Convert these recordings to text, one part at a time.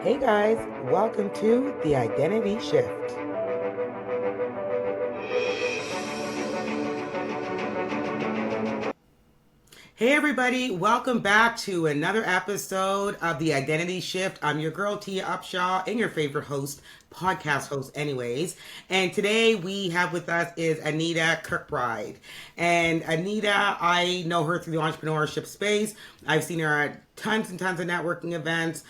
Hey guys, welcome to the Identity Shift. Hey everybody, welcome back to another episode of the Identity Shift. I'm your girl Tia Upshaw and your favorite host, podcast host anyways. And today we have with us is Anita Kirkbride. And Anita, I know her through the entrepreneurship space. I've seen her at tons and tons of networking events.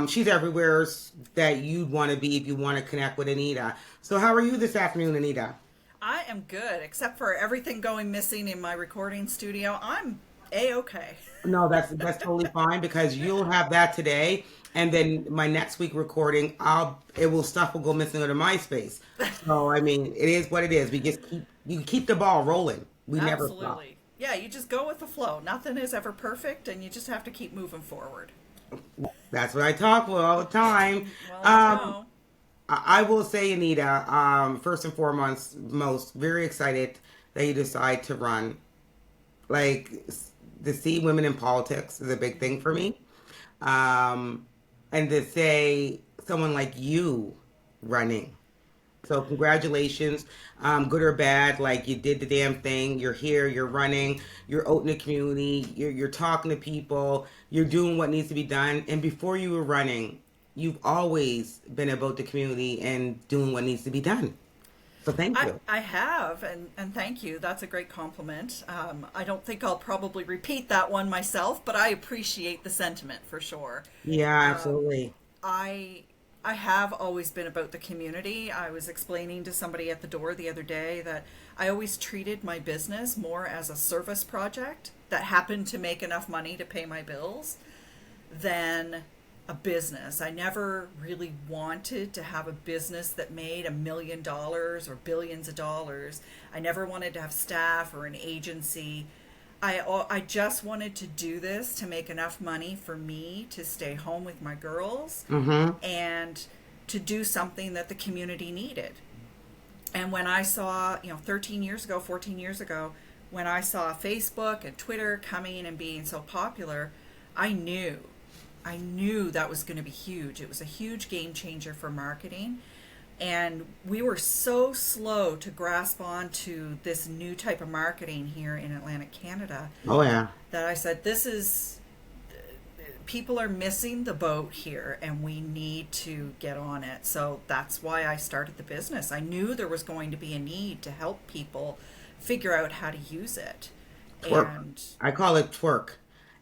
She's everywhere that you'd want to be if you want to connect with Anita. So how are you this afternoon, Anita? I am good, except for everything going missing in my recording studio. I'm A-okay. No, that's totally fine because you'll have that today, and then my next week recording, stuff will go missing out of my space. So I mean, it is what it is. We just keep the ball rolling. We never stop. Absolutely. Yeah, you just go with the flow. Nothing is ever perfect, and you just have to keep moving forward. That's what I talk about all the time. Well, I Um, know. I will say, Anita, first and foremost, most very excited that you decide to run. Like to see women in politics is a big thing for me. um, and to say someone like you running. So congratulations, good or bad, like you did the damn thing. You're here, you're running, you're out in the community, you're talking to people, you're doing what needs to be done. And before you were running, you've always been about the community and doing what needs to be done. So thank I, you. I have, and thank you. That's a great compliment. I don't think I'll probably repeat that one myself, but I appreciate the sentiment for sure. Yeah, Um, absolutely. I I have always been about the community. I was explaining to somebody at the door the other day that I always treated my business more as a service project that happened to make enough money to pay my bills than a business. I never really wanted to have a business that made $1 million or billions of dollars. I never wanted to have staff or an agency. I just wanted to do this to make enough money for me to stay home with my girls Mm-hmm. and to do something that the community needed. And when I saw, 13 years ago, 14 years ago, when I saw Facebook and Twitter coming and being so popular, I knew, I knew that was going to be huge. It was a huge game changer for marketing. And we were so slow to grasp onto this new type of marketing here in Atlantic Canada Oh yeah. that I said, people are missing the boat here and we need to get on it. So that's why I started the business. I knew there was going to be a need to help people figure out how to use it. Twerk. And I call it twerk.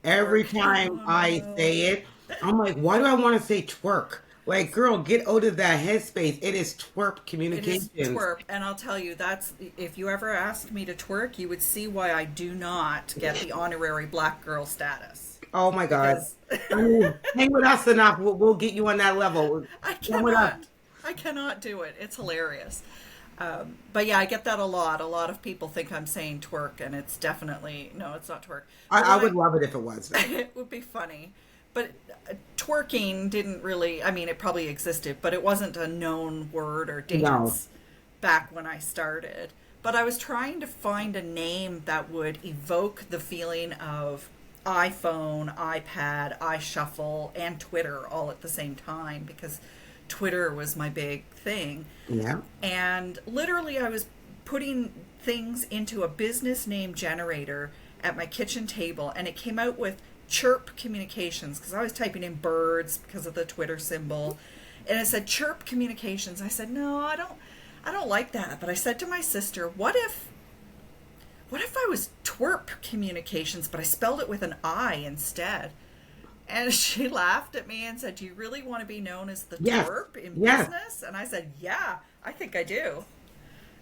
Every work, time oh I no, say it, I'm like, why do I want to say twerk? Like, girl, get out of that headspace. It is twerk it is communications. twerp. And I'll tell you, that's, if you ever asked me to twerk, you would see why I do not get the honorary black girl status. Oh my God. Because I mean, hang with us enough. We'll get you on that level. I Hang with us. cannot. I cannot do it. It's hilarious. But yeah, I get that a lot. A lot of people think I'm saying twerk, and it's definitely no, it's not twerk. But I would love it if it was though. it would be funny. But twerking didn't really. I mean, it probably existed, but it wasn't a known word or No. dance back when I started. But I was trying to find a name that would evoke the feeling of iPhone, iPad, iShuffle, and Twitter all at the same time because Twitter was my big thing. Yeah. And literally, I was putting things into a business name generator at my kitchen table, and it came out with Chirp Communications because I was typing in birds because of the Twitter symbol, and it said Chirp Communications. I said, no, I don't like that. But I said to my sister, what if I was Twerp Communications, but I spelled it with an I instead? And she laughed at me and said, "Do you really want to be known as the Yes. twerp in Yes. business?" And I said, "Yeah, I think I do."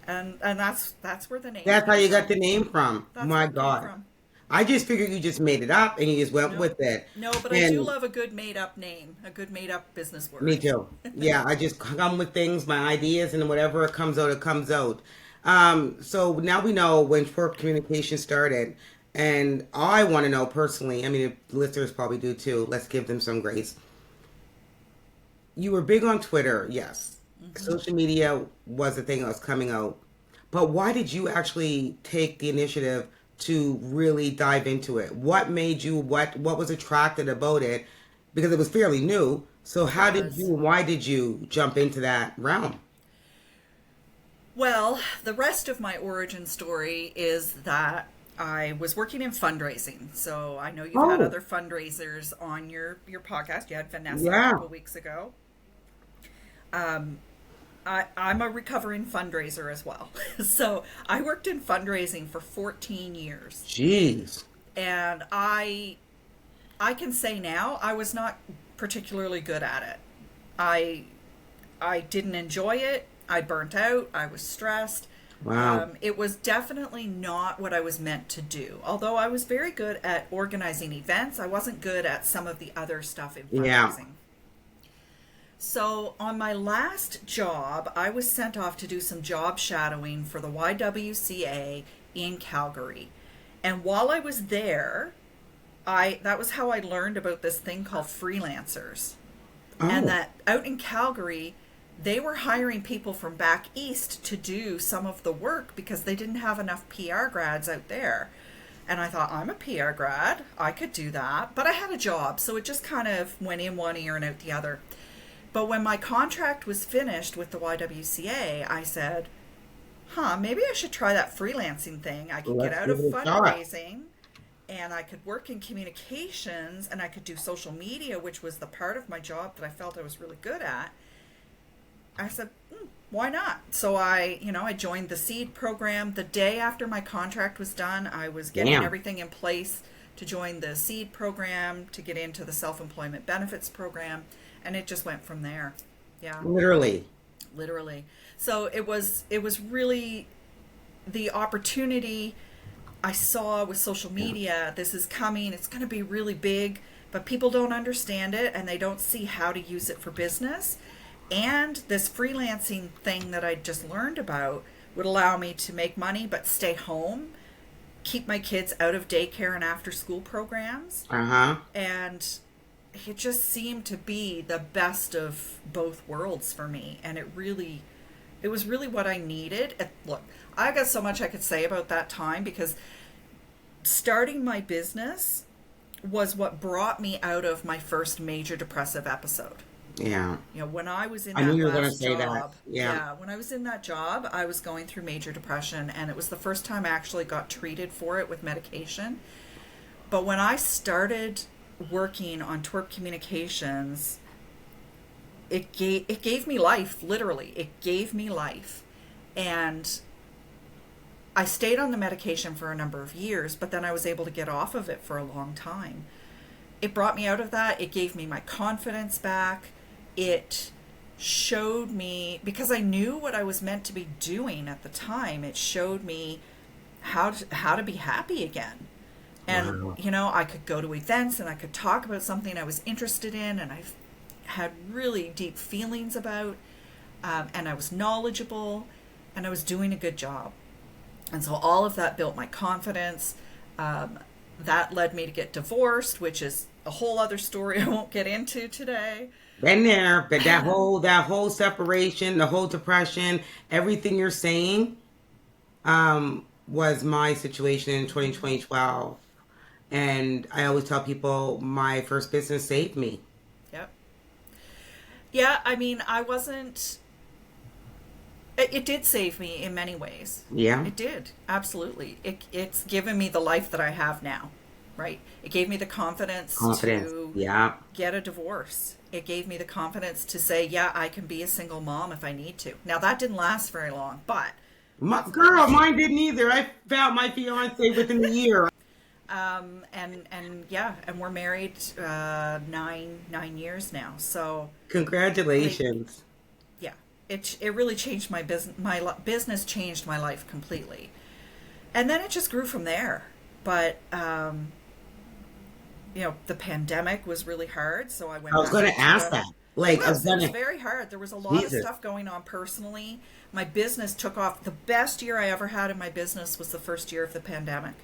And that's where the name That's how came you got from. the name from. That's My where it came God. from. I just figured you just made it up and you just went No, with it. no, but I do And love a good made up name, a good made up business me word. too. Yeah, I just come with things, my ideas, and whatever it comes out, it comes out. So now we know when twerk communication started, and I want to know personally. I mean, the listeners probably do too. Let's give them some grace. You were big on Twitter, yes. Hmm. Social media was the thing that was coming out, but why did you actually take the initiative to really dive into it? What made you? What was attracted about it? Because it was fairly new. So It – was. why did you jump into that realm? Well, the rest of my origin story is that I was working in fundraising. So I know you've had Oh, other fundraisers on your podcast. You had Vanessa a yeah. couple weeks ago. I'm a recovering fundraiser as well. So I worked in fundraising for 14 years. Jeez. And I can say now I was not particularly good at it. I I didn't enjoy it. I burnt out. I was stressed. Wow. It was definitely not what I was meant to do. Although I was very good at organizing events, I wasn't good at some of the other stuff in Yeah. fundraising. So, on my last job, I was sent off to do some job shadowing for the YWCA in Calgary. And while I was there, I that was how I learned about this thing called freelancers. And Oh, that out in Calgary, they were hiring people from back east to do some of the work because they didn't have enough PR grads out there. And I thought, I'm a PR grad, I could do that. But I had a job, so it just kind of went in one ear and out the other. But when my contract was finished with the YWCA, I said, maybe I should try that freelancing thing. I could get let's out give of it a shot. fundraising and I could work in communications and I could do social media, which was the part of my job that I felt I was really good at. I said, why not? So I joined the seed program. The day after my contract was done, I was getting Damn. everything in place to join the seed program, to get into the self-employment benefits program, and it just went from there. Yeah, Literally. literally. So it was really the opportunity I saw with social Yeah. media. This is coming. It's going to be really big, but people don't understand it and they don't see how to use it for business. And this freelancing thing that I just learned about would allow me to make money but stay home, keep my kids out of daycare and after school programs. Uh-huh. And it just seemed to be the best of both worlds for me. And it was really what I needed. And look, I got so much I could say about that time because starting my business was what brought me out of my first major depressive episode. Yeah. When I was in I knew that you were gonna last say that. job, Yeah. yeah, when I was in that job, I was going through major depression, and it was the first time I actually got treated for it with medication. But when I started working on twerp communications, it gave me life, literally. It gave me life. And I stayed on the medication for a number of years, but then I was able to get off of it for a long time. It brought me out of that. It gave me my confidence back. It showed me, because I knew what I was meant to be doing at the time, it showed me how to be happy again. And, Wow. I could go to events and I could talk about something I was interested in and I had really deep feelings about, and I was knowledgeable and I was doing a good job. And so all of that built my confidence. That led me to get divorced, which is a whole other story I won't get into today. Been there, but that whole separation, the whole depression, everything you're saying, was my situation in 2012. And I always tell people my first business saved me. Yep. Yeah, I mean, I wasn't. It did save me in many ways. Yeah. It did, absolutely. It's given me the life that I have now, right? It gave me the confidence Confidence. to Yeah. get a divorce. It gave me the confidence to say, yeah, I can be a single mom if I need to. Now, that didn't last very long, but that's another Girl, mine story. didn't either. I found my fiance within a year. And yeah, and we're married 9 years now. So, like, Congratulations. yeah, it really changed my business. Business changed my life completely, and then it just grew from there. But the pandemic was really hard, so I I went was back going to into ask the. that. It Like, I was was. It going was to, very hard. There was a lot of Jesus. stuff going on personally. My business took off. The best year I ever had in my business was the first year of the pandemic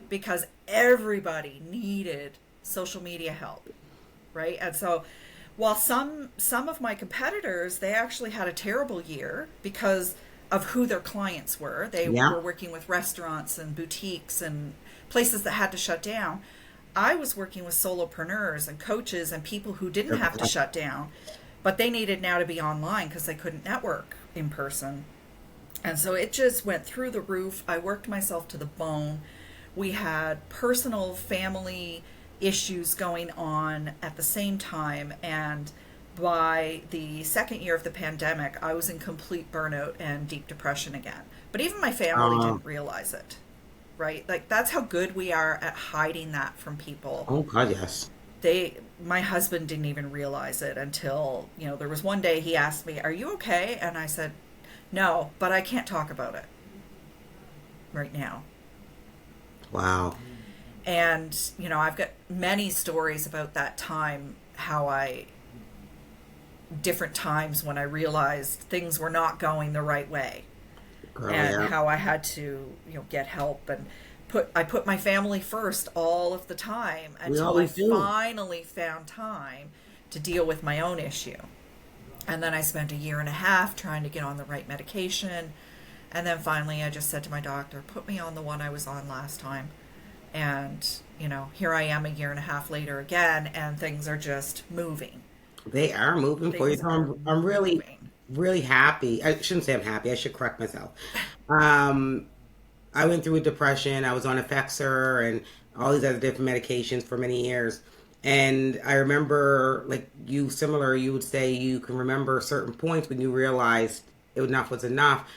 because everybody needed social media help, right? And so while some of my competitors, they actually had a terrible year because of who their clients were. They Yeah. were working with restaurants and boutiques and places that had to shut down. I was working with solopreneurs and coaches and people who didn't have to shut down, but they needed now to be online because they couldn't network in person. And so it just went through the roof. I worked myself to the bone. We had personal family issues going on at the same time. And by the second year of the pandemic, I was in complete burnout and deep depression again. But even my family Um, didn't realize it, right? Like, that's how good we are at hiding that from people. oh God, yes. My husband didn't even realize it until, there was one day he asked me, "Are you okay?" And I said, "No, but I can't talk about it right now." Wow. And, I've got many stories about that time, different times when I realized things were not going the right way, Girl, and yeah. how I had to, get help, and I put my family first all of the time We until I always do. finally found time to deal with my own issue. And then I spent a year and a half trying to get on the right medication. And then finally I just said to my doctor, "Put me on the one I was on last time." And, here I am a year and a half later again, and things are just moving. They are moving for you. Things So are I'm really, moving. really happy. I shouldn't say I'm happy. I should correct myself. Um, I went through a depression. I was on Effexor and all these other different medications for many years. And I remember, like you, similar, you would say you can remember certain points when you realized enough was enough.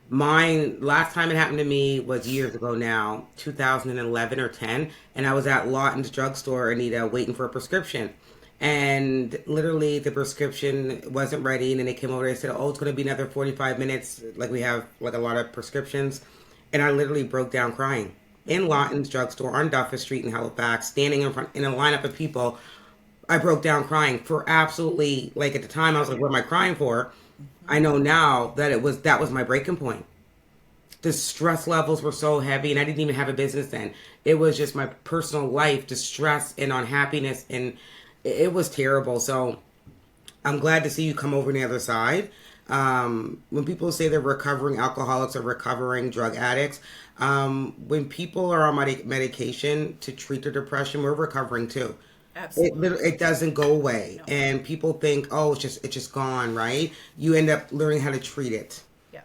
Mine, last time it happened to me was years ago now, 2011 or 10. And I was at Lawton's drugstore, Anita, waiting for a prescription. And literally, the prescription wasn't ready. And then they came over and said, "Oh, it's going to be another 45 minutes." Like we have like a lot of prescriptions. And I literally broke down crying in Lawton's drugstore on Duffer Street in Halifax, standing in front in a lineup of people. I broke down crying for absolutely, like, at the time I was like, "What am I crying for?" I know now that that was my breaking point. The stress levels were so heavy, and I didn't even have a business then. It was just my personal life, the stress and unhappiness, and it was terrible. So I'm glad to see you come over on the other side. When people say they're recovering alcoholics or recovering drug addicts, when people are on medication to treat their depression, we're recovering too. Absolutely. It doesn't go away, No. and people think, "Oh, it's just gone," right? You end up learning how to treat it. Yeah.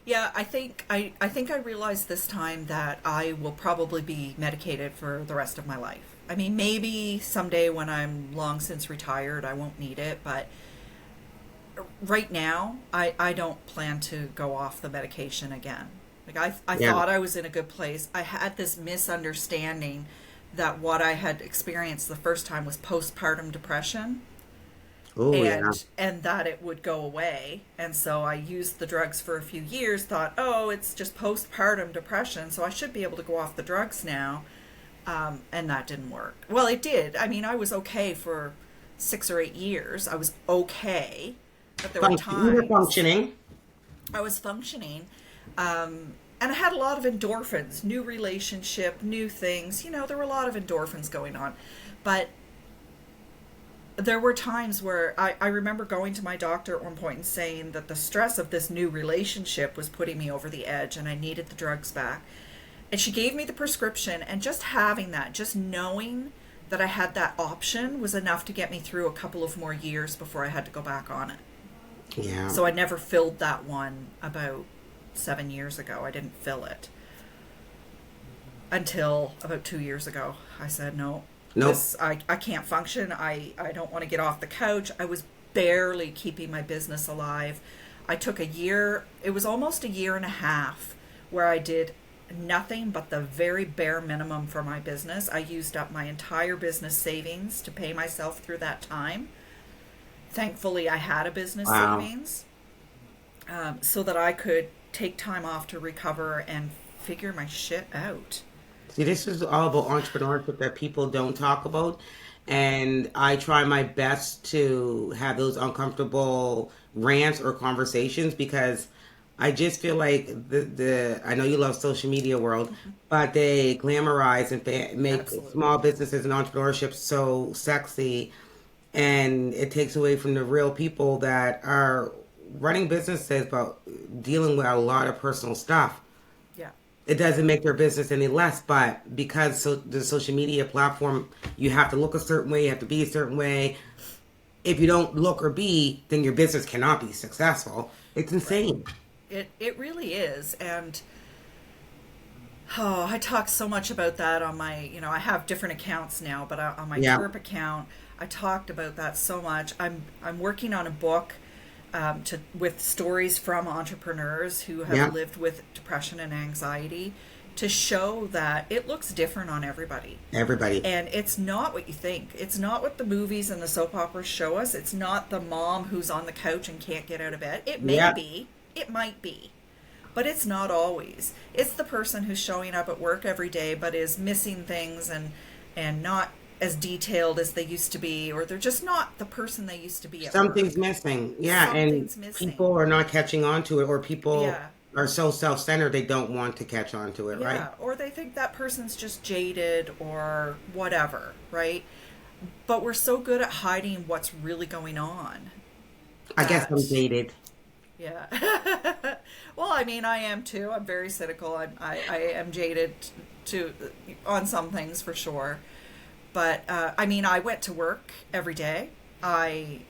Yeah, I think I realized this time that I will probably be medicated for the rest of my life. I mean, maybe someday when I'm long since retired, I won't need it, but right now, I don't plan to go off the medication again. Like, I Yeah. thought I was in a good place. I had this misunderstanding that what I had experienced the first time was postpartum depression, Oh yeah. and that it would go away. And so I used the drugs for a few years, thought, "Oh, it's just postpartum depression, so I should be able to go off the drugs now." And that didn't work. Well, it did. I mean, I was okay for 6 or 8 years. I was okay, but there were You were times functioning. I was functioning, and I had a lot of endorphins, new relationship, new things. There were a lot of endorphins going on. But there were times where I remember going to my doctor at one point and saying that the stress of this new relationship was putting me over the edge and I needed the drugs back. And she gave me the prescription, and just having that, just knowing that I had that option was enough to get me through a couple of more years before I had to go back on it. Yeah. So I never filled that one about 7 years ago. I didn't fill it until about 2 years ago. I said, "No, Nope. I can't function. I don't want to get off the couch." I was barely keeping my business alive. I took a year, it was almost a year and a half, where I did nothing but the very bare minimum for my business. I used up my entire business savings to pay myself through that time. Thankfully, I had a business Wow. savings, so that I could take time off to recover and figure my shit out. See, this is all about entrepreneurship that people don't talk about. And I try my best to have those uncomfortable rants or conversations because I just feel like I know you love social media world, but they glamorize and make Absolutely. small businesses and entrepreneurship so sexy, and it takes away from the real people that are running businesses but dealing with a lot of personal stuff. Yeah. it doesn't make their business any less. But because the social media platform, you have to look a certain way, you have to be a certain way. If you don't look or be, then your business cannot be successful. It's Right. insane. It really is. And oh, I talk so much about that on my, I have different accounts now, but on my Yeah, Twerp account, I talked about that so much. I'm working on a book with stories from entrepreneurs who have yeah, lived with depression and anxiety to show that it looks different on everybody. everybody. And it's not what you think. It's not what the movies and the soap operas show us. It's not the mom who's on the couch and can't get out of bed. It may Yeah, be, it might be, but it's not always. It's the person who's showing up at work every day but is missing things and not as detailed as they used to be, or they're just not the person they used to be at something's work. missing. Yeah, and Something's missing. people are not catching on to it, or people Yeah. are so self-centered they don't want to catch on to it, right? Yeah, or they think that person's just jaded or whatever, right? But we're so good at hiding what's really going on I guess I'm that, dated. yeah. Well, I mean, I am too. I'm very cynical. I am jaded to on some things for sure. But I mean, I went to work every day. I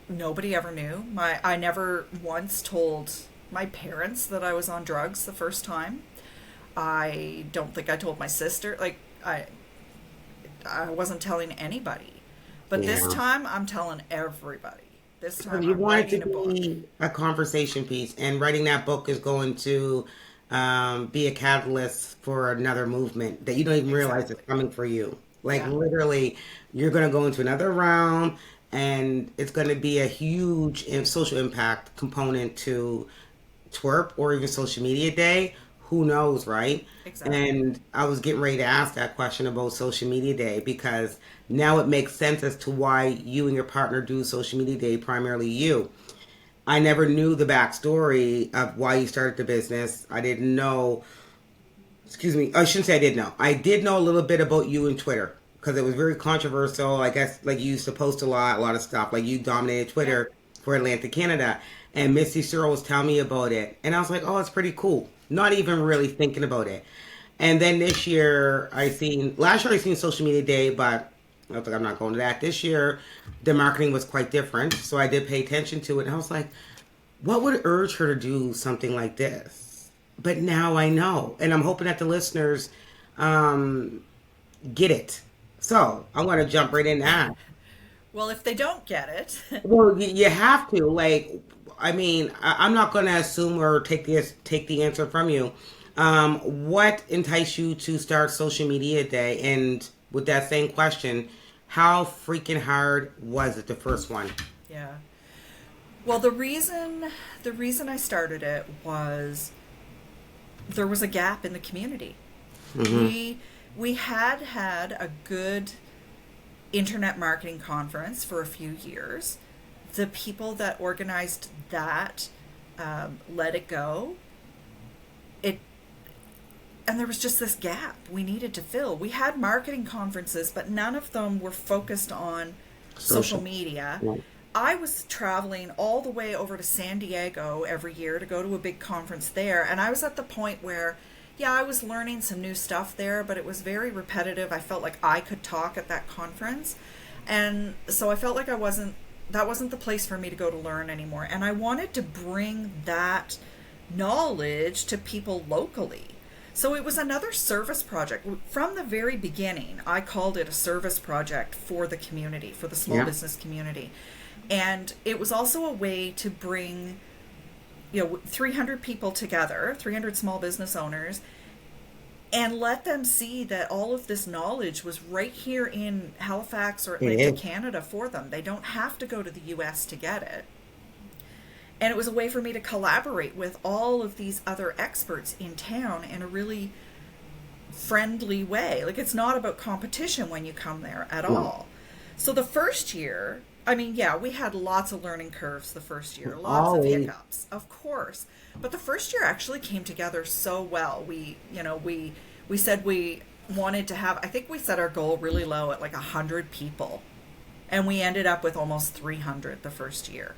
Nobody ever knew. I never once told my parents that I was on drugs the first time. I don't think I told my sister. Like I wasn't telling anybody. But this Yeah. time I'm telling everybody. This time You I'm want it to writing a book. be a conversation piece, and writing that book is going to be a catalyst for another movement that you don't even realize is Exactly. coming for you. Like Yeah. literally, you're going to go into another realm, and it's going to be a huge social impact component to twerp or even social media day. Who knows, right? Exactly. And I was getting ready to ask that question about social media day because now it makes sense as to why you and your partner do social media day, primarily you. I never knew the backstory of why you started the business. I didn't know, excuse me, I shouldn't say I did know. I did know a little bit about you and Twitter because it was very controversial. I guess like you used to post a lot of stuff. Like you dominated Yeah. Twitter for Atlantic Canada. And Missy Searle was telling me about it. And I was like, oh, it's pretty cool. Not even really thinking about it. And then this year, last year I seen Social Media Day, but I was like, I'm not going to that. This year, the marketing was quite different. So I did pay attention to it. And I was like, what would urge her to do something like this? But now I know. And I'm hoping that the listeners um, get it. So I'm going to jump right in that. Well, if they don't get it, Well, you have to. Like, I mean, I'm not going to assume or take the answer from you. What enticed you to start Social Media Day? And with that same question, how freaking hard was it, the first one? yeah. Well, the reason I started it was there was a gap in the community. Hmm. We had a good internet marketing conference for a few years. The people that organized that let it go. It and there was just this gap we needed to fill. We had marketing conferences, but none of them were focused on social Social. media. Yeah. I was traveling all the way over to San Diego every year to go to a big conference there, and I was at the point where, yeah, I was learning some new stuff there, but it was very repetitive. I felt like I could talk at that conference, and so I felt like that wasn't the place for me to go to learn anymore. And I wanted to bring that knowledge to people locally. So it was another service project. From the very beginning, I called it a service project for the community, for the small Yeah. business community. And it was also a way to bring, 300 people together, 300 small business owners, and let them see that all of this knowledge was right here in Halifax or It Atlantic is. Canada for them. They don't have to go to the US to get it. And it was a way for me to collaborate with all of these other experts in town in a really friendly way. Like, it's not about competition when you come there at No. all. So the first year, I mean, yeah, we had lots of learning curves the first year, lots of Always. hiccups, of course. But the first year actually came together so well. We said we wanted to have, I think we set our goal really low at like 100 people. And we ended up with almost 300 the first year.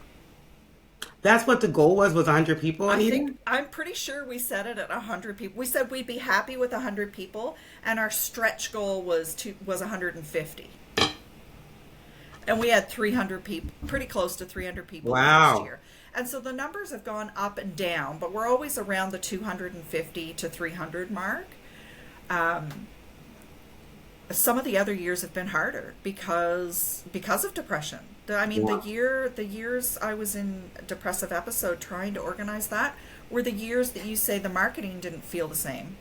That's what the goal was 100 people, I Anita? think I'm pretty sure we set it at 100 people. We said we'd be happy with 100 people, and our stretch goal was 150. And we had 300 people, pretty close to 300 people the first Wow. year. And so the numbers have gone up and down, but we're always around the 250 to 300 mark. Um, some of the other years have been harder because of depression. I mean, Yeah. the years I was in depressive episode trying to organize that were the years that you say the marketing didn't feel the same,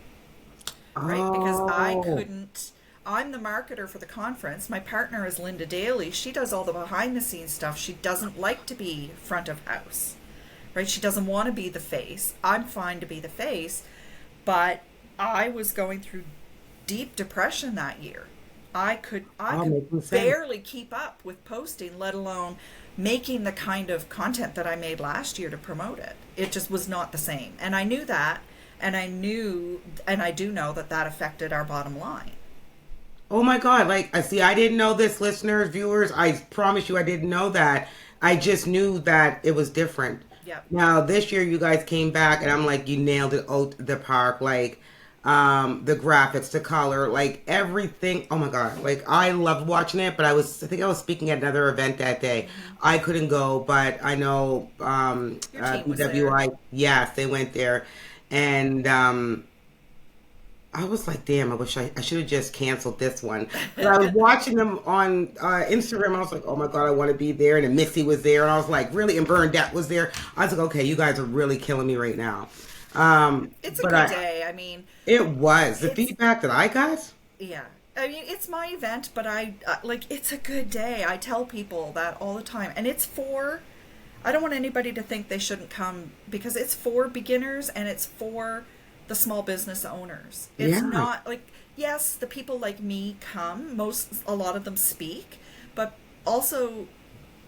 right? Because I Oh. couldn't. I'm the marketer for the conference. My partner is Linda Daly. She does all the behind the scenes stuff. She doesn't like to be front of house, right? She doesn't want to be the face. I'm fine to be the face, but I was going through deep depression that year. I Oh, could making sense. barely keep up with posting, let alone making the kind of content that I made last year to promote it. It just was not the same. And I knew that, and I do know that that affected our bottom line. Oh my God. Like, I see, I didn't know this, listeners, viewers. I promise you, I didn't know that. I just knew that it was different. Yep. Now, this year, you guys came back, and I'm like, you nailed it out the park. Like, the graphics, the color, like everything. Oh my God. Like, I loved watching it, but I think I was speaking at another event that day. I couldn't go, but I know, Your team was there. BWI, yes, they went there. And, I was like, damn, I should have just canceled this one. But I was watching them on Instagram. And I was like, oh my God, I want to be there. And then Missy was there. And I was like, really? And Bernadette was there. I was like, okay, you guys are really killing me right now. It's a But good day. I mean, it was the it's feedback that I got. yeah. I mean, it's my event, but I like it's a good day. I tell people that all the time, and it's for. I don't want anybody to think they shouldn't come because it's for beginners and it's for the small business owners. It's Yeah, not like yes, the people like me come. A lot of them speak, but also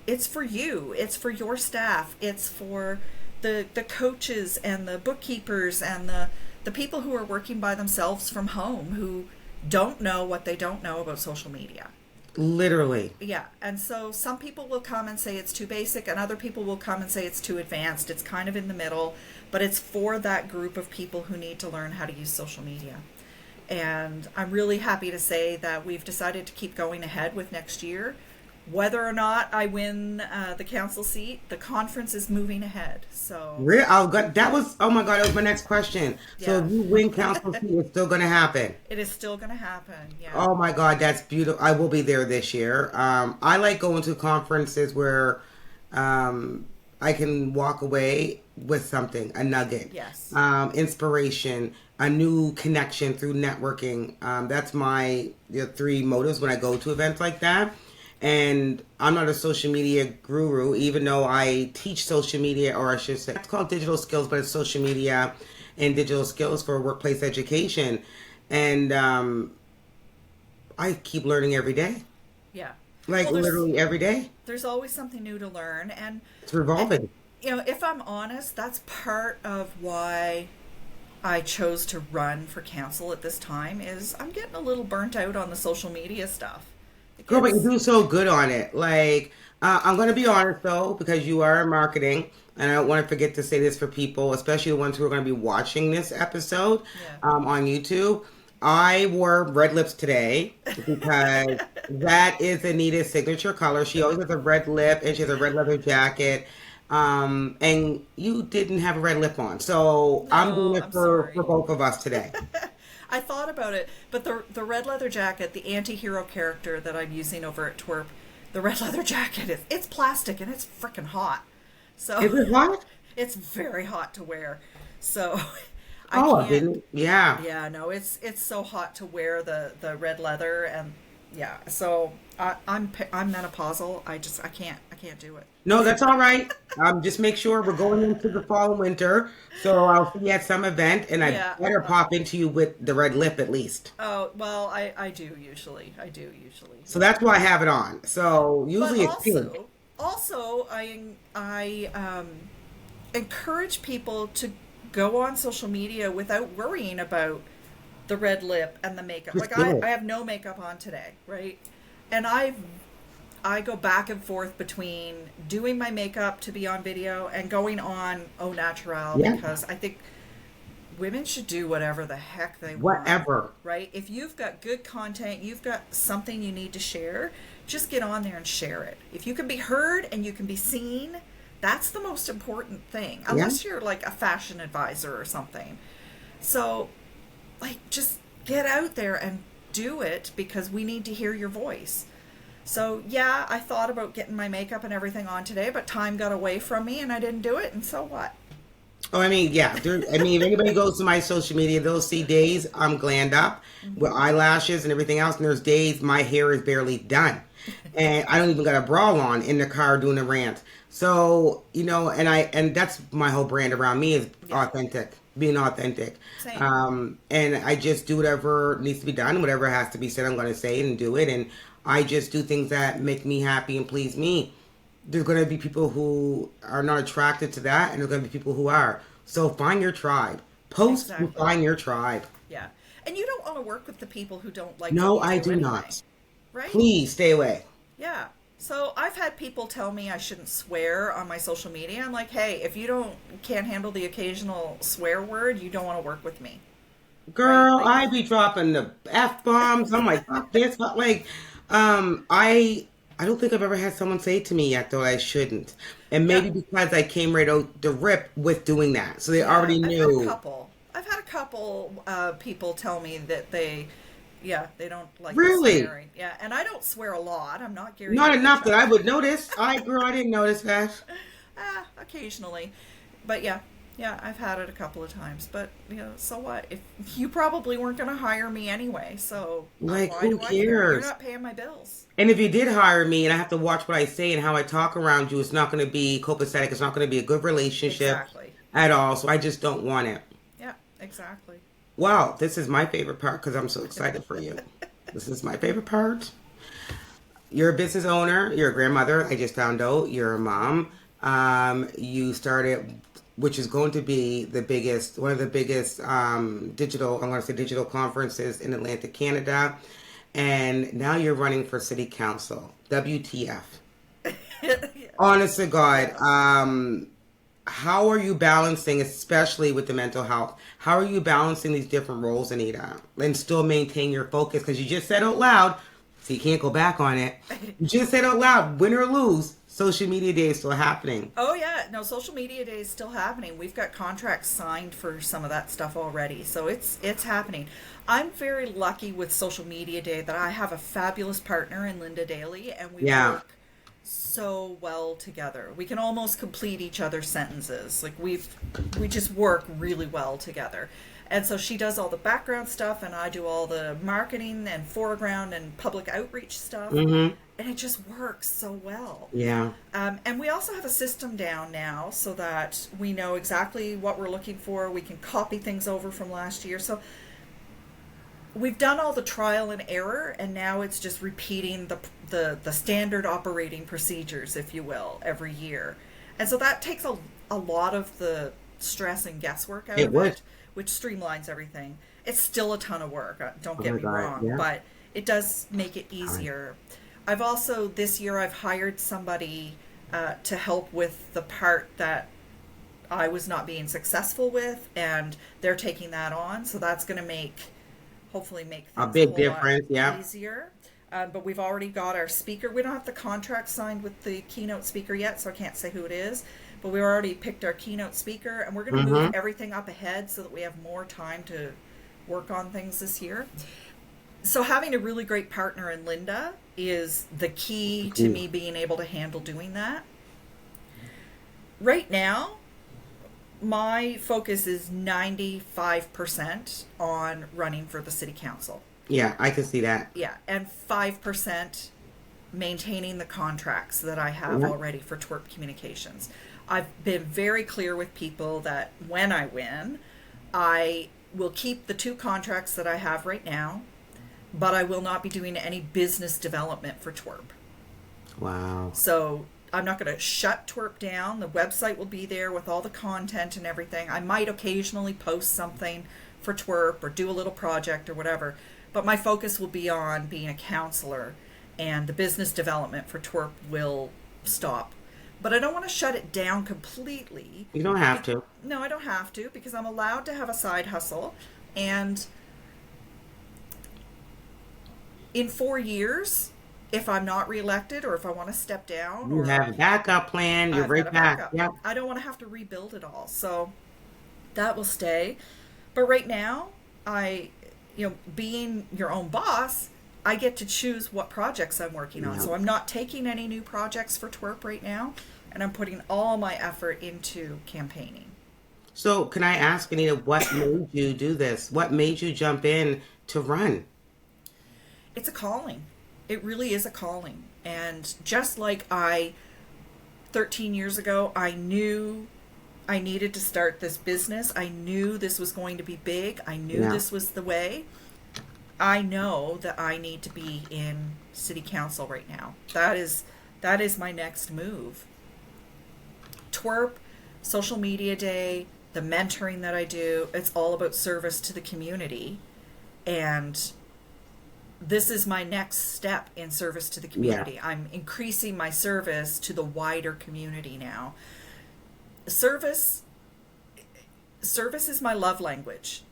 it's for you. It's for your staff. It's for the coaches and the bookkeepers and the people who are working by themselves from home who don't know what they don't know about social media. literally. Yeah, and so some people will come and say it's too basic, and other people will come and say it's too advanced. It's kind of in the middle, but it's for that group of people who need to learn how to use social media. And I'm really happy to say that we've decided to keep going ahead with next year. Whether or not I win the council seat, the conference is moving ahead. So, That was, oh my God, that was my next question. So yeah, if you win council seat, it's still going to happen. it is still going to happen. Yeah. Oh my God, that's beautiful. I will be there this year. I like going to conferences where I can walk away with something, a nugget, Yes. inspiration, a new connection through networking. That's my three motives when I go to events like that. And I'm not a social media guru, even though I teach social media, or I should say, it's called digital skills, but it's social media and digital skills for workplace education. And I keep learning every day, Yeah. like Well, literally every day. there's always something new to learn, and It's revolving. you know, if I'm honest, that's part of why I chose to run for council at this time is I'm getting a little burnt out on the social media stuff. It Girl, but you gets do so good on it. Like, I'm going to be honest though, because you are in marketing, and I don't want to forget to say this for people, especially the ones who are going to be watching this episode on YouTube. I wore red lips today because that is Anita's signature color. She always has a red lip, and she has a red leather jacket. And you didn't have a red lip on, so I'm doing no, it I'm for sorry. both of us today. I thought about it, but the red leather jacket, the anti-hero character that I'm using over at Twerp, the red leather jacket it's plastic and it's freaking hot. So Is it hot? it's very hot to wear. So I Oh, I can't. didn't. Yeah. Yeah, no, it's so hot to wear the red leather and yeah. So I'm menopausal. I can't do it. No, that's all right. Just make sure we're going into the fall and winter. So I'll see you at some event, and I Yeah. better pop into you with the red lip at least. Oh well, I do usually. I do usually. So that's why I have it on. So But usually it's pink. also I encourage people to go on social media without worrying about the red lip and the makeup. Just Like do I it. have no makeup on today, right? And I go back and forth between doing my makeup to be on video and going on au naturel, Yeah. because I think women should do whatever the heck they want, Whatever. right? If you've got good content, you've got something you need to share, just get on there and share it. If you can be heard and you can be seen, that's the most important thing, Yeah. unless you're like a fashion advisor or something. So, like, just get out there and do it, because we need to hear your voice. So, yeah, I thought about getting my makeup and everything on today, but time got away from me and I didn't do it, and so what? Oh, I mean, yeah. I mean, if anybody goes to my social media, they'll see days I'm glammed up with eyelashes and everything else, and there's days my hair is barely done, and I don't even got a bra on in the car doing a rant. So, and that's my whole brand around me is Yeah, authentic, being authentic. same. And I just do whatever needs to be done, whatever has to be said, I'm going to say it and do it. And I just do things that make me happy and please me. There's going to be people who are not attracted to that, and there's going to be people who are. So find your tribe. Post and Exactly. find your tribe. Yeah. And you don't want to work with the people who don't like No, what I you do do anyway, not. right? Please stay away. Yeah. So I've had people tell me I shouldn't swear on my social media. I'm like, hey, if you can't handle the occasional swear word, you don't want to work with me, right? Girl, Like, I be dropping the F bombs. I'm like, fuck this. But like, I don't think I've ever had someone say to me yet, though I shouldn't. And yeah, maybe because I came right out the rip with doing that. So they yeah. already I've had a knew. couple. I've had a couple people tell me that they don't like the Really? swearing. Yeah, and I don't swear a lot. I'm not Gary Not enough that Vaynerchuk. I would notice. Girl, I didn't notice that. Occasionally, but yeah, yeah, I've had it a couple of times. But so what? If you probably weren't going to hire me anyway, so Like, why who do I care? You're cares? not paying my bills. And if you did hire me and I have to watch what I say and how I talk around you, it's not going to be copacetic. It's not going to be a good relationship Exactly. at all. So I just don't want it. Yeah, exactly. Wow, this is my favorite part because I'm so excited for you. This is my favorite part. You're a business owner. You're a grandmother. I just found out. You're a mom. You started, which is going to be one of the biggest digital, I'm going to say digital conferences in Atlantic Canada. And now you're running for city council. WTF. Honest to God. Yes. How are you balancing, especially with the mental health? How are you balancing these different roles, Anita, and still maintain your focus? Because you just said out loud, so you can't go back on it. You just said out loud, win or lose, social media day is still happening. Oh yeah, no, social media day is still happening. We've got contracts signed for some of that stuff already, so it's happening. I'm very lucky with social media day that I have a fabulous partner in Linda Daly, and we Yeah. work so well together. We can almost complete each other's sentences. Like we just work really well together. And so she does all the background stuff and I do all the marketing and foreground and public outreach stuff. Mm-hmm. And it just works so well. Yeah. And we also have a system down now so that we know exactly what we're looking for. We can copy things over from last year. So we've done all the trial and error, and now it's just repeating the standard operating procedures, if you will, every year. And so that takes a lot of the stress and guesswork out It of would. it, which streamlines everything. It's still a ton of work, don't Oh get my me God. wrong, Yeah. but it does make it easier. I've also, this year, I've hired somebody to help with the part that I was not being successful with, and they're taking that on. So that's going to hopefully make A things a big whole lot difference. Yeah. easier. But we've already got our speaker. We don't have the contract signed with the keynote speaker yet, so I can't say who it is. But we already picked our keynote speaker, and we're going to move Mm-hmm. everything up ahead so that we have more time to work on things this year. So having a really great partner in Linda is the key to me being able to handle doing that. Right now, my focus is 95% on running for the city council. Yeah, I can see that. Yeah, and 5% maintaining the contracts that I have Yeah. already for twerp communications. I've been very clear with people that when I win, I will keep the 2 contracts that I have right now, but I will not be doing any business development for twerp. Wow. So I'm not going to shut twerp down. The website will be there with all the content and everything. I might occasionally post something for twerp or do a little project or whatever, but my focus will be on being a counselor and the business development for twerp will stop. But I don't want to shut it down completely. You don't have to. No, I don't have to, because I'm allowed to have a side hustle. And in 4 years, if I'm not reelected or if I want to step down, You or have a backup plan. You're I've got right a back. backup, Yep. I don't want to have to rebuild it all. So that will stay. But right now, being your own boss, I get to choose what projects I'm working on. Yeah. So I'm not taking any new projects for twerp right now, and I'm putting all my effort into campaigning. So, can I ask, Anita, what made you do this? What made you jump in to run? It's a calling. It really is a calling. And just like I 13 years ago, I knew I needed to start this business. I knew this was going to be big. I knew Yeah. this was the way. I know that I need to be in city council right now. That is my next move. Twerp, social media day, the mentoring that I do, it's all about service to the community. And this is my next step in service to the Yeah. community. I'm increasing my service to the wider community now. Service service is my love language.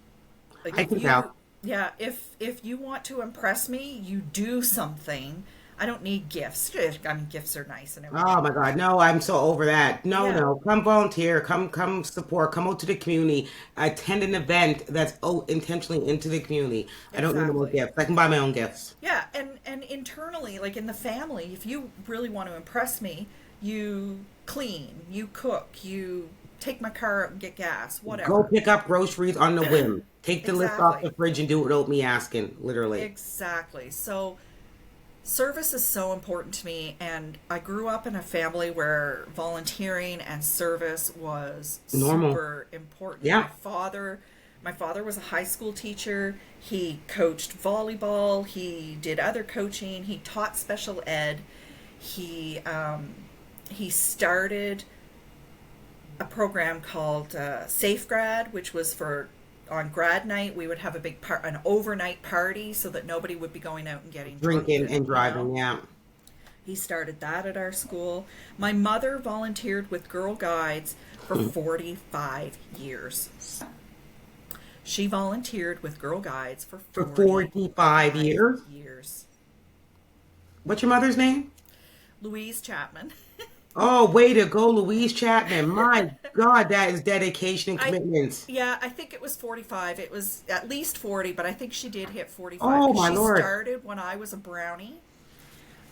Like, I if can you tell. yeah, if you want to impress me, you do something. I don't need gifts. I mean, gifts are nice and Oh everything. my God, no, I'm so over that. No, Yeah, no, come volunteer, come support, come out to the community, attend an event that's intentionally into the community. I don't need no more exactly. gifts. I can buy my own gifts. Yeah, and internally, like in the family, if you really want to impress me, you clean, you cook, you take my car out and get gas, Go whatever. pick up groceries on the whim. Take the list off Exactly. the fridge and do it without me asking, literally. Exactly. So service is so important to me, and I grew up in a family where volunteering and service was Normal. super important. Yeah. My father was a high school teacher. He coached volleyball, he did other coaching, he taught special ed. He started a program called Safe Grad, which was for on grad night we would have an overnight party so that nobody would be going out and getting drunk, Drinking and and driving, yeah. he started that at our school. My mother volunteered with Girl Guides for 45 years. She volunteered with Girl Guides for For 45 45 years. years. What's your mother's name? Louise Chapman. Oh, way to go, Louise Chapman. My God, that is dedication and I commitment. Yeah, I think it was 45. It was at least 40, but I think she did hit 45 Oh, because my she Lord. started when I was a brownie,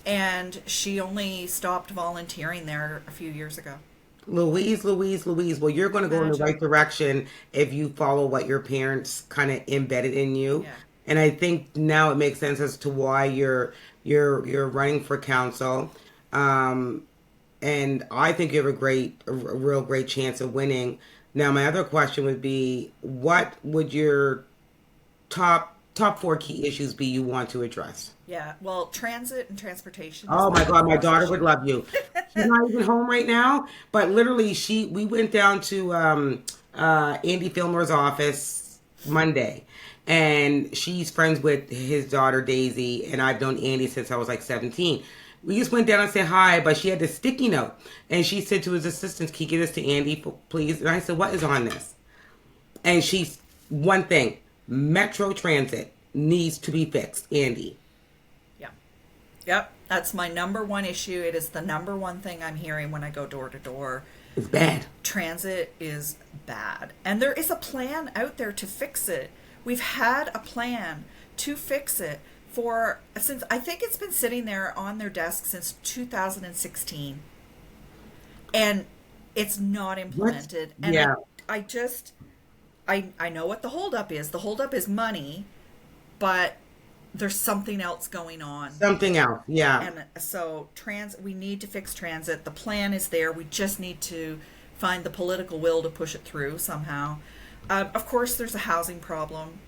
and she only stopped volunteering there a few years ago. Louise, Louise, Louise. Well, you're going to go in the Imagine. right direction if you follow what your parents kind of embedded in you. Yeah. And I think now it makes sense as to why you're running for council. Um, and I think you have a real great chance of winning. Now, my other question would be, what would your top four key issues be you want to address? Yeah, well, transit and transportation is Oh my my God, my biggest daughter would issue. love you. She's not even home right now, but literally, we went down to Andy Fillmore's office Monday, and she's friends with his daughter Daisy, and I've known Andy since I was like 17. We just went down and said hi, but she had this sticky note, and she said to his assistants, "Can you give this to Andy, please?" And I said, "What is on this?" And she's one thing: Metro Transit needs to be fixed, Andy. Yeah. Yep, that's my number one issue. It is the number one thing I'm hearing when I go door to door. It's bad. Transit is bad. And there is a plan out there to fix it. We've had a plan to fix it for since I think it's been sitting there on their desk since 2016. And it's not What? implemented. And Yeah. I just I know what the holdup is. The holdup is money, but there's something else going on. Something else. Yeah. And so we need to fix transit. The plan is there. We just need to find the political will to push it through somehow. Of course, there's a housing problem.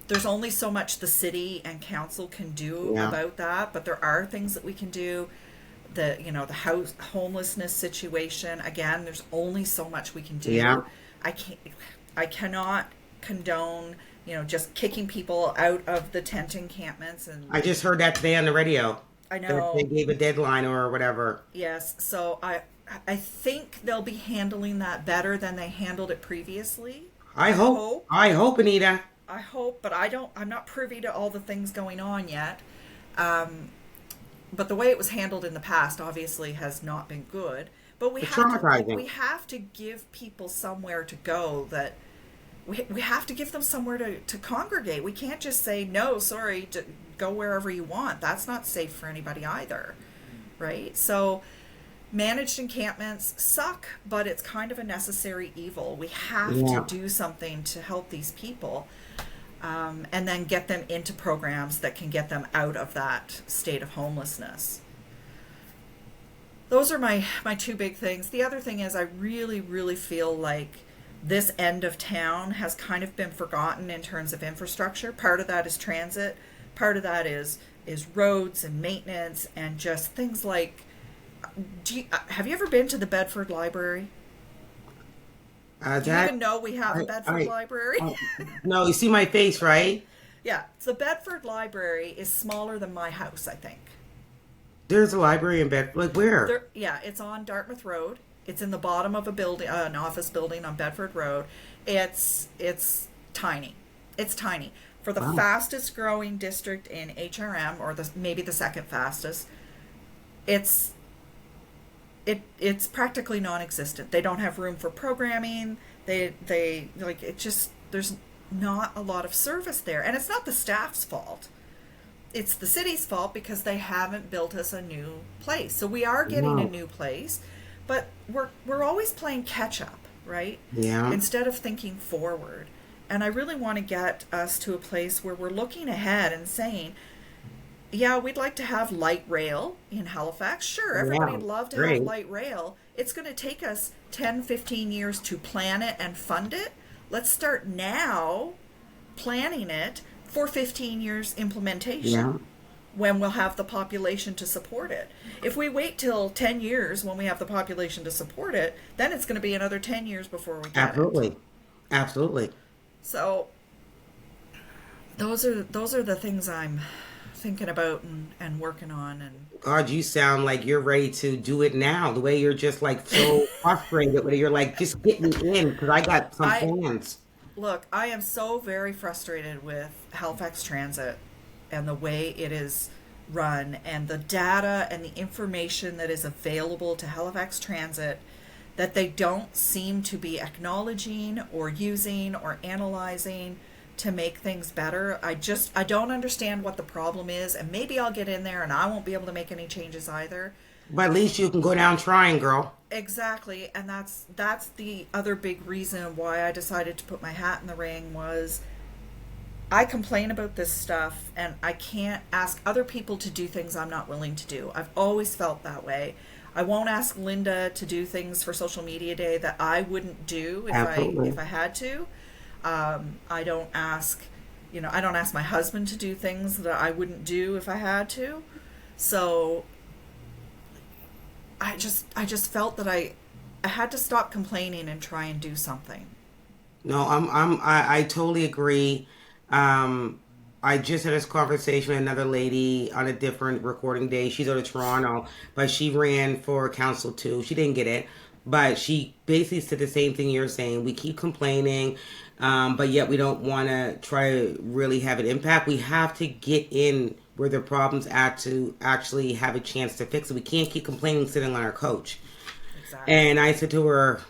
There's only so much the city and council can do Yeah. about that, but there are things that we can do. The homelessness situation, again, there's only so much we can Yeah. do. I can't I cannot condone, just kicking people out of the tent encampments. And I just heard that today on the radio. I that they know. gave a deadline or whatever. Yes. So I think they'll be handling that better than they handled it previously. I I hope. hope. I hope, Anita. I hope, but I don't. I'm not privy to all the things going on yet. Um, but the way it was handled in the past obviously has not been good. But we It's have to like traumatizing. we have to give people somewhere to go, that we have to give them somewhere to congregate. We can't just say no, sorry, to go wherever you want. That's not safe for anybody either, right? So managed encampments suck, but it's kind of a necessary evil. We have to Yeah. do something to help these people, and then get them into programs that can get them out of that state of homelessness. Those are my two big things. The other thing is, I really, really feel like this end of town has kind of been forgotten in terms of infrastructure. Part of that is transit. Part of that is roads and maintenance and just things like. Have you ever been to the Bedford Library? Do you That even know we have a Bedford I Library? uh, no. You see my face, right? Yeah, so the Bedford Library is smaller than my house, I think. There's a library in Bed. Like where? There, yeah, it's on Dartmouth Road. It's in the bottom of a building, an office building on Bedford Road. It's tiny. It's tiny for the Wow. fastest growing district in HRM, or the maybe the second fastest. It's it's practically non-existent. They don't have room for programming. They like it just there's not a lot of service there, and it's not the staff's fault. It's the city's fault because they haven't built us a new place. So we are getting a No. new place, but we're always playing catch up, right? Yeah. Instead of thinking forward. And I really want to get us to a place where we're looking ahead and saying, yeah, we'd like to have light rail in Halifax. Sure, Yeah. everybody'd love to have Great. light rail. It's going to take us 10, 15 years to plan it and fund it. Let's start now planning it for 15 years implementation, Yeah. when we'll have the population to support it. If we wait till 10 years when we have the population to support it, then it's going to be another 10 years before we get it. Absolutely. Absolutely. So those are the things I'm thinking about and working on. God, you sound like you're ready to do it now. The way you're just like so frustrated, where you're like, just get me in because I got some I plans. look, I am so very frustrated with Halifax Transit and the way it is run, and the data and the information that is available to Halifax Transit that they don't seem to be acknowledging or using or analyzing to make things better. I don't understand what the problem is, and maybe I'll get in there and I won't be able to make any changes either. But at least you can go down trying, girl. Exactly, and that's the other big reason why I decided to put my hat in the ring. Was I complain about this stuff and I can't ask other people to do things I'm not willing to do. I've always felt that way. I won't ask Linda to do things for social media day that I wouldn't do if Absolutely. I had to. I don't ask, I don't ask my husband to do things that I wouldn't do if I had to. So I just felt that I had to stop complaining and try and do something. No, I totally agree. Um, I just had this conversation with another lady on a different recording day. She's out of Toronto, but she ran for council too. She didn't get it, but she basically said the same thing you're saying. We keep complaining, but yet we don't want to try to really have an impact. We have to get in where the problem's at to actually have a chance to fix it. We can't keep complaining sitting on our couch. Exactly. And I said to her,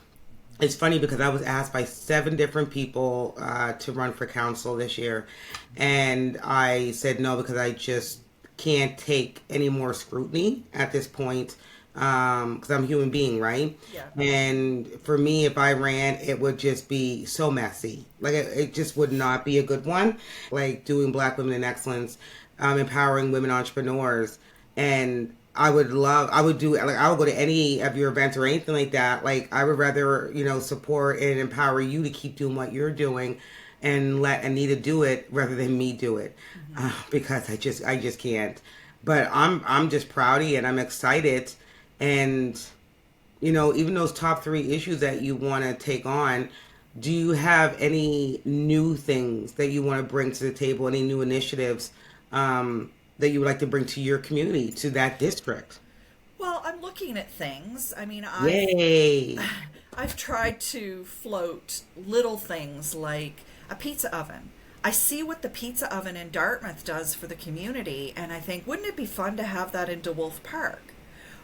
it's funny because I was asked by 7 different people to run for council this year, and I said no because I just can't take any more scrutiny at this point because I'm a human being, right? Yeah. And for me, if I ran, it would just be so messy. Like it just would not be a good one. Like doing Black Women in Excellence, empowering women entrepreneurs, and I would do, like, I would go to any of your events or anything like that. Like, I would rather, support and empower you to keep doing what you're doing and let Anita do it rather than me do it. Mm-hmm. Because I just can't. But I'm just proudy and I'm excited. And, even those top 3 issues that you want to take on, do you have any new things that you want to bring to the table? Any new initiatives? that you would like to bring to your community, to that district? Well, I'm looking at things. I mean, Yay. I've tried to float little things like a pizza oven. I see what the pizza oven in Dartmouth does for the community, and I think, wouldn't it be fun to have that in DeWolf Park?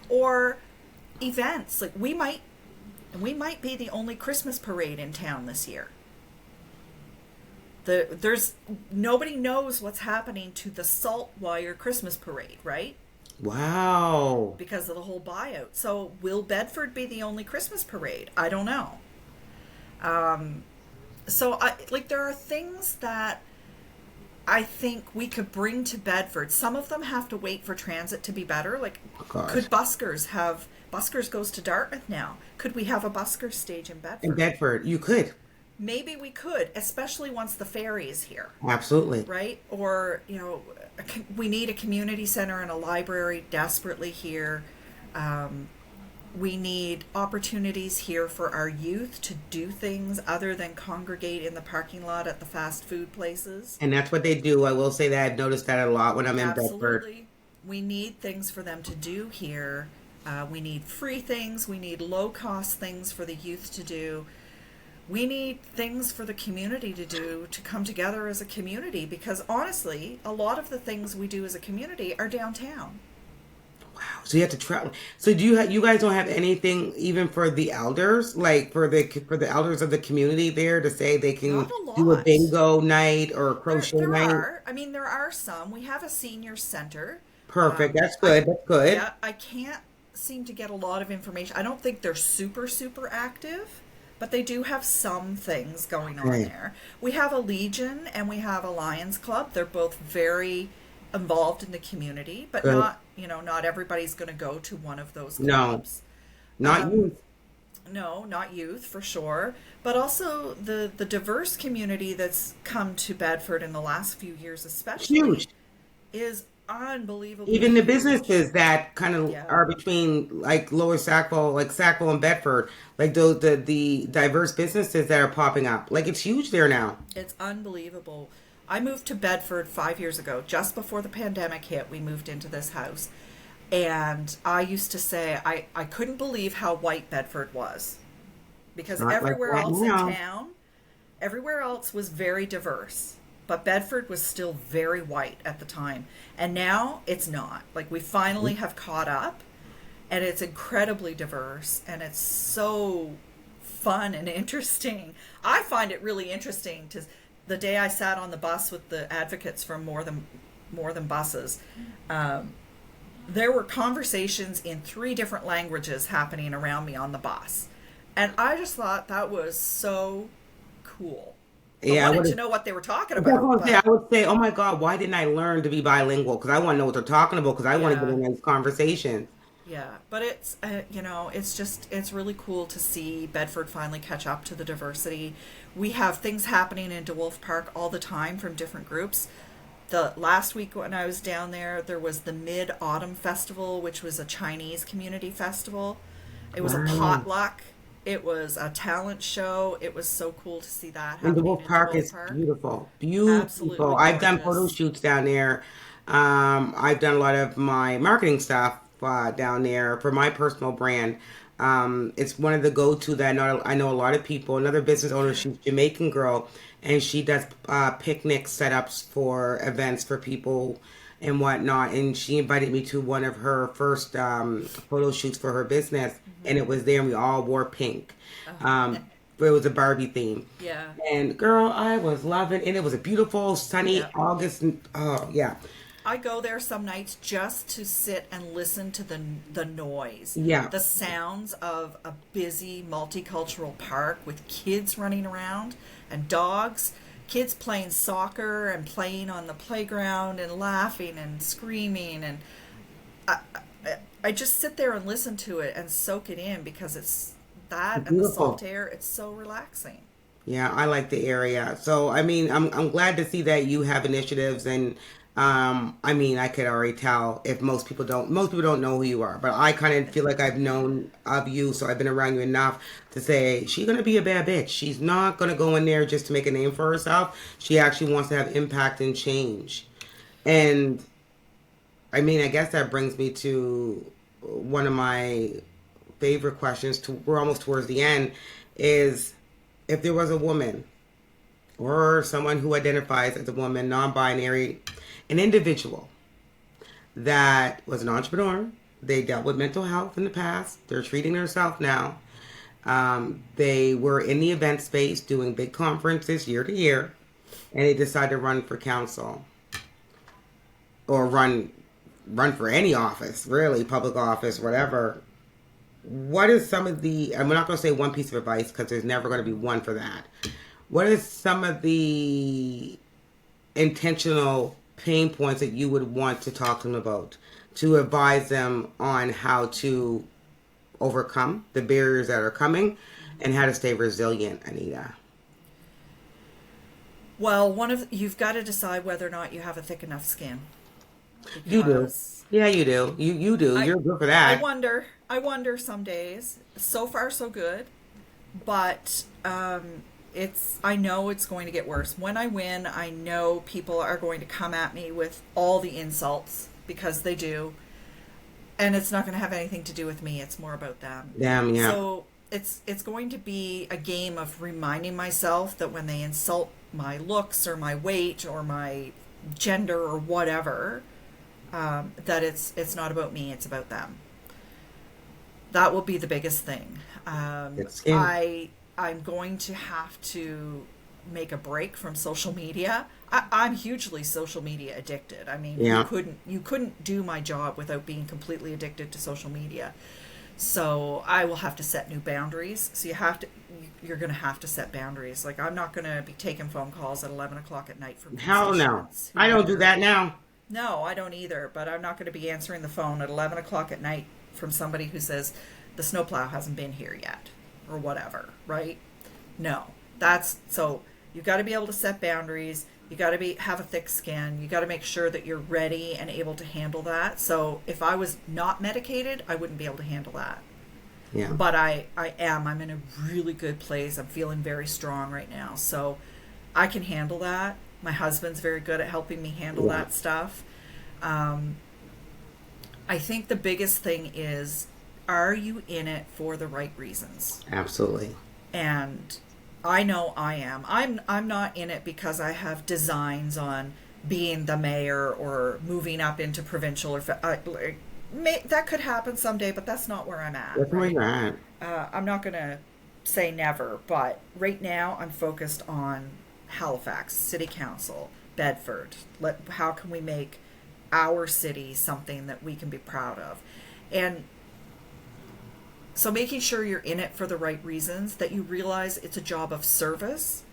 Or events like we might be the only Christmas parade in town this year. There's nobody knows what's happening to the Saltwire Christmas parade, right? Wow. Because of the whole buyout. So will Bedford be the only Christmas parade? I don't know. So I like there are things that I think we could bring to Bedford. Some of them have to wait for transit to be better. Like, Oh gosh. could Buskers have Buskers goes to Dartmouth now? Could we have a Buskers stage in In Bedford? Bedford, you could. Maybe we could, especially once the ferry is here, Absolutely. right? Or we need a community center and a library desperately here. We need opportunities here for our youth to do things other than congregate in the parking lot at the fast food places. And that's what they do. I will say that I've noticed that a lot when I'm in Bedford. Absolutely. We need things for them to do here. We need free things. We need low cost things for the youth to do. We need things for the community to do to come together as a community because honestly, a lot of the things we do as a community are downtown. Wow. So you have to travel. So you guys don't have anything even for the elders, like for the elders of the community there to say they can Not a do a lot. bingo night or a There, crochet there night? are. I mean, there are some. We have a senior center. Perfect. That's I good. That's good. Yeah, I can't seem to get a lot of information. I don't think they're super super active, but they do have some things going on Right. there. We have a Legion and we have a Lions Club. They're both very involved in the community, but Good. not everybody's going to go to one of those No, clubs. not you. No, not youth for sure, but also the diverse community that's come to Bedford in the last few years, especially, Huge. is unbelievably Even the huge. businesses that kind of Yeah, are between like Lower Sackville, like Sackville and Bedford, like those the diverse businesses that are popping up, like it's huge there now. it's unbelievable. I moved to Bedford 5 years ago, just before the pandemic hit. We moved into this house, and I used to say I couldn't believe how white Bedford was It's because not like everywhere that else in now. town, everywhere else was very diverse. But Bedford was still very white at the time. And now it's not. Like we finally have caught up and it's incredibly diverse and it's so fun and interesting. I find it really interesting to the day I sat on the bus with the advocates from more than buses. Um, there were conversations in three different languages happening around me on the bus. And I just thought that was so cool. I Yeah, I wanted would to have. know what they were talking That's about, what I'm saying. but I would say, oh my God, why didn't I learn to be bilingual? Because I want to know what they're talking about. Because I want to get yeah, in these conversations. yeah. But it's really cool to see Bedford finally catch up to the diversity. We have things happening in DeWolf Park all the time from different groups. The last week when I was down there, there was the Mid Autumn Festival, which was a Chinese community festival. It was a Wow. potluck. It was a talent show. It was so cool to see that And the happening Wolf in Park DeWolf is Park. beautiful, beautiful. Absolutely I've done photo gorgeous. shoots down there. I've done a lot of my marketing stuff down there for my personal brand. It's one of the go-to that I know a lot of people. Another business owner, she's a Jamaican girl, and she does picnic setups for events for people and whatnot. And she invited me to one of her first photo shoots for her business, and it was there, and we all wore pink. Um, it was a Barbie theme. Yeah. And girl, I was loving and it was a beautiful sunny Yeah. August. Oh yeah. I go there some nights just to sit and listen to the noise, Yeah. the sounds of a busy multicultural park with kids running around and dogs, kids playing soccer and playing on the playground and laughing and screaming and I, I just sit there and listen to it and soak it in because it's that and the salt Beautiful. air. It's so relaxing. Yeah, I like the area. So I mean, I'm glad to see that you have initiatives and I mean, I could already tell if most people don't know who you are, but I kind of feel like I've known of you, so I've been around you enough to say she's gonna be a bad bitch. She's not gonna go in there just to make a name for herself. She actually wants to have impact and change. And I mean, I guess that brings me to one of my favorite questions. We're almost towards the end. Is if there was a woman or someone who identifies as a woman, non-binary, an individual that was an entrepreneur, they dealt with mental health in the past, they're treating themselves now. They were in the event space doing big conferences year to year, and they decided to run for council or run for any office, really, public office, whatever. What is some of the, I'm not going to say one piece of advice because there's never going to be one for that. What is some of the intentional pain points that you would want to talk to them about to advise them on how to overcome the barriers that are coming and how to stay resilient, Anita? Well, you've got to decide whether or not you have a thick enough skin, You do. because Yeah, you do. You do. I You're good for I that. wonder I wonder some days. So far so good, but it's I know it's going to get worse. When I win, I know people are going to come at me with all the insults, because they do, and it's not going to have anything to do with me. It's more about them. Damn, yeah. So it's going to be a game of reminding myself that when they insult my looks or my weight or my gender or whatever, that it's not about me. It's about them. That will be the biggest thing. It's skin. I'm going to have to make a break from social media. I'm hugely social media addicted. I mean, Yeah. you couldn't do my job without being completely addicted to social media. So I will have to set new boundaries. So you're going to have to set boundaries. Like, I'm not going to be taking phone calls at 11 o'clock at night from Hell no. constituents I don't do that now. No, I don't either, but I'm not going to be answering the phone at 11 o'clock at night from somebody who says the snowplow hasn't been here yet or whatever, right? No. So you've got to be able to set boundaries. You got to have a thick skin. You got to make sure that you're ready and able to handle that. So if I was not medicated, I wouldn't be able to handle that. Yeah. But I am. I'm in a really good place. I'm feeling very strong right now. So I can handle that. My husband's very good at helping me handle Yeah. that stuff. I think the biggest thing is, are you in it for the right reasons? Absolutely. And I know I am. I'm not in it because I have designs on being the mayor or moving up into provincial or that could happen someday, but that's not where I'm at. That's where Right? you're at. I'm not going to say never, but right now I'm focused on Halifax City Council, Bedford. How can we make our city something that we can be proud of? And so making sure you're in it for the right reasons, that you realize it's a job of service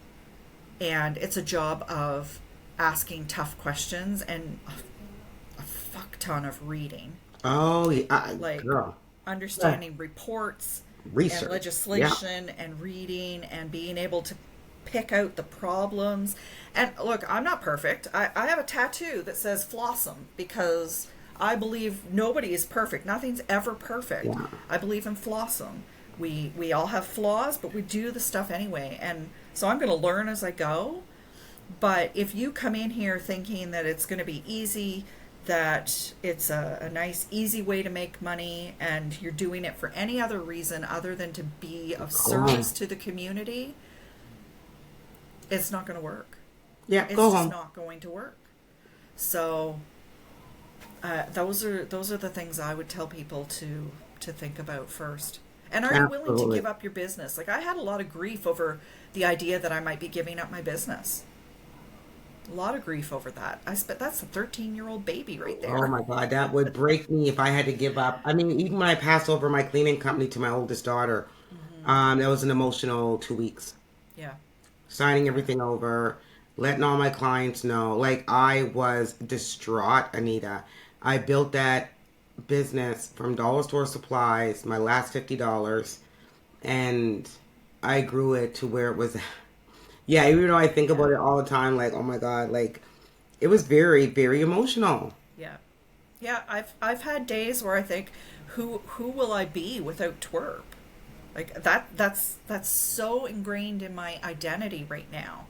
and it's a job of asking tough questions and a fuck ton of reading, Oh, yeah. like Girl. understanding reports Research. and Yeah. legislation and reading and being able to pick out the problems. And look, I'm not perfect. I have a tattoo that says Flossom, because I believe nobody is perfect. Nothing's ever perfect. Yeah. I believe in Flossom. We all have flaws, but we do the stuff anyway. And so I'm going to learn as I go. But if you come in here thinking that it's going to be easy, that it's a nice, easy way to make money, and you're doing it for any other reason other than to be of service to the community, it's not going to work. Yeah, It's go just home. not going to work. So those are the things I would tell people to think about first. And are you willing to Absolutely. give up your business? Like, I had a lot of grief over the idea that I might be giving up my business. A lot of grief over that. That's a 13-year-old baby right there. Oh my God, that would break me if I had to give up. I mean, even when I passed over my cleaning company to my oldest daughter, that was an emotional 2 weeks. Yeah. Signing everything over, letting all my clients know. Like, I was distraught, Anita. I built that business from dollar store supplies, my last $50, and I grew it to where it was. Yeah, even though I think about it all the time, like, oh my God, like, it was very, very emotional. Yeah. Yeah, I've had days where I think, who will I be without twerp? Like, that's so ingrained in my identity right now.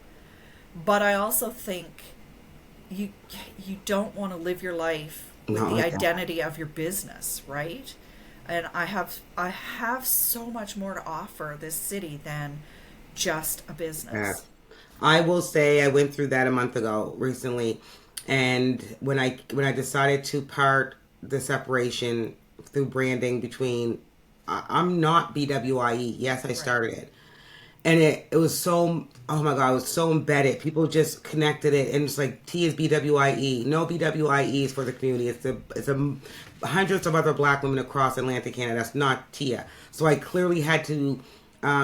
But I also think you don't want to live your life with Not the like that. identity of your business, right? And I have so much more to offer this city than just a business. Yes. I will say I went through that a month ago recently, and when I decided to part the separation through branding between I'm not BWIE. Yes, I Right. started it, and it was so, oh my god, it was so embedded. People just connected it, and it's like T is BWIE. No, BWIE is for the community. It's a hundreds of other Black women across Atlantic Canada. That's not Tia. So I clearly had to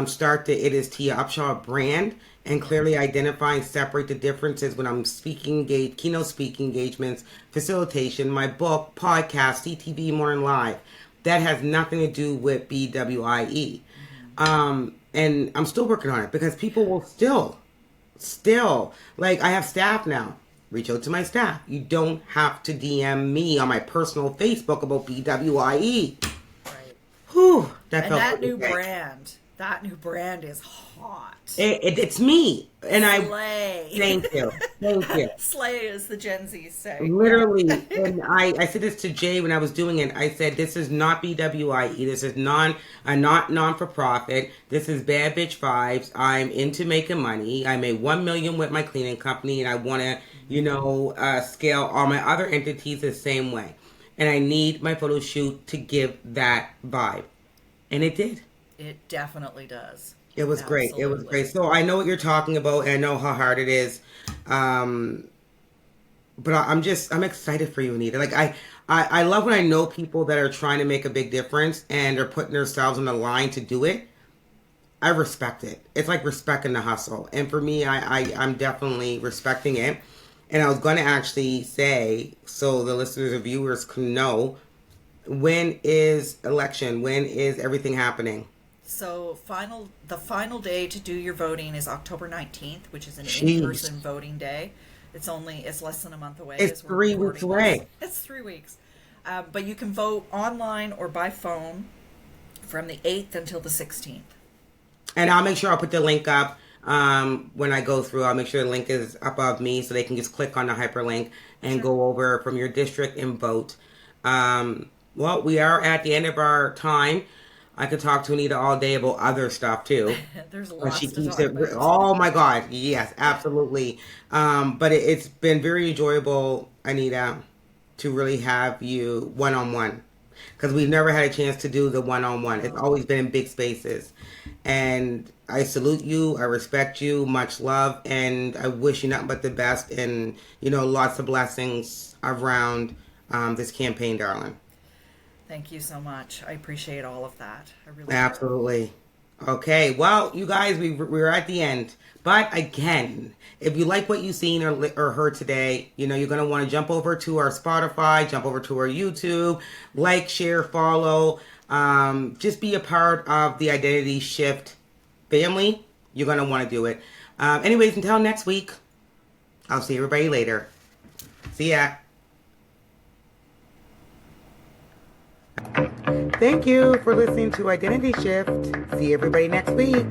start the It Is Tia Upshaw brand and Yeah. clearly identify and separate the differences when I'm speaking, keynote speaking engagements, facilitation, my book, podcast, CTV Morning Live. That has nothing to do with BWIE. Mm-hmm. And I'm still working on it because people will still, like I have staff now. Reach out to my staff. You don't have to DM me on my personal Facebook about BWIE. Right. Whew, that And felt pretty good. that new brand is hot. It's me. And I Slay. thank you. Thank you. Slay, as the Gen Zs say. Yeah. Literally, and I said this to Jay when I was doing it. I said, "This is not BWIE. This is not non for profit. This is Bad Bitch Vibes. I'm into making money. I made 1 million with my cleaning company, and I want to, scale all my other entities the same way. And I need my photo shoot to give that vibe, and it did. It definitely does. It was great. It was Absolutely. great. So I know what you're talking about, and I know how hard it is. Um, but I'm excited for you, Anita. Like I love when I know people that are trying to make a big difference and are putting themselves on the line to do it. I respect it. It's like respecting the hustle. And for me, I'm definitely respecting it. And I was going to actually say, so the listeners and viewers can know, when is election? When is everything happening? So the final day to do your voting is October 19th, which is an Jeez. in-person voting day. It's less than a month away It's as we're 3 weeks recording this. away. It's 3 weeks. But you can vote online or by phone from the 8th until the 16th. And I'll make sure I'll put the link up when I go through. I'll make sure the link is above me so they can just click on the hyperlink and Sure. go over from your district and vote. Well, we are at the end of our time. I could talk to Anita all day about other stuff too. There's But lots she to keeps talk it. about. Oh my God. Yes, absolutely. But it's been very enjoyable, Anita, to really have you one on one. Because we've never had a chance to do the one on one. It's No. always been in big spaces. And I salute you. I respect you. Much love. And I wish you nothing but the best. And, lots of blessings around this campaign, darling. Thank you so much. I appreciate all of that. I really do. Absolutely. Okay, well, you guys, we're at the end. But again, if you like what you've seen or heard today, you're going to want to jump over to our Spotify, jump over to our YouTube, like, share, follow. Just be a part of the Identity Shift family. You're going to want to do it. Anyways, until next week, I'll see everybody later. See ya. Thank you for listening to Identity Shift. See everybody next week.